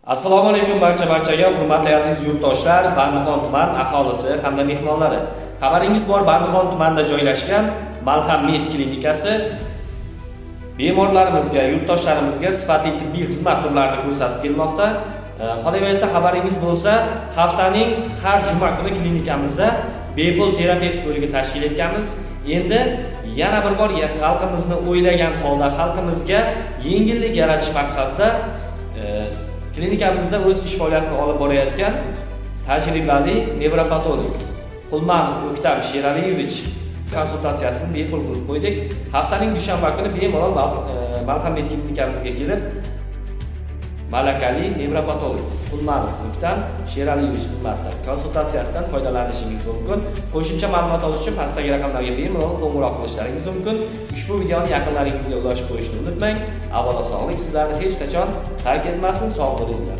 Assalomu alaykum barchaga, hurmatli aziz yurtdoshlar, Bandixon tuman aholisi hamda mehmonlari. Xabaringiz bor, Bandixon tumanida joylashgan Malham Med klinikasi bemorlarimizga, yurtdoshlarimizga sifatli tibbiy xizmat turlarini ko'rsatib kelmoqda. Qolaversa, xabaringiz bo'lsa, haftaning har juma kuni klinikamizda bepul terapevt ko'rigi tashkil etganmiz. Endi yana bir bor xalqimizni o'ylagan holda xalqimizga yengillik yaratish maqsadida klinikamizda o'z ish faoliyatini olib borayotgan tajribali nevropatolog Qulmanov O'ktam Sheraliyevich konsultatsiyasini bepul qilib qo'ydik. Haftaning dushanba kuni bemalol Malham Med klinikamizga kelib, malakali nevropatolog Qulmanov O'ktam Sheraliyevich xizmatida konsultatsiyasidan foydalanishingiz mumkin. Qo'shimcha ma'lumot olish uchun pastdagi raqamlarga bemalol qo'ng'iroq qilishlaringiz mumkin. Ushbu videoni yaqinlaringizga ulashib qo'yishni unutmang. Avvalo sog'lik sizlarni hech qachon tark etmasin. Sog' bo'linglar.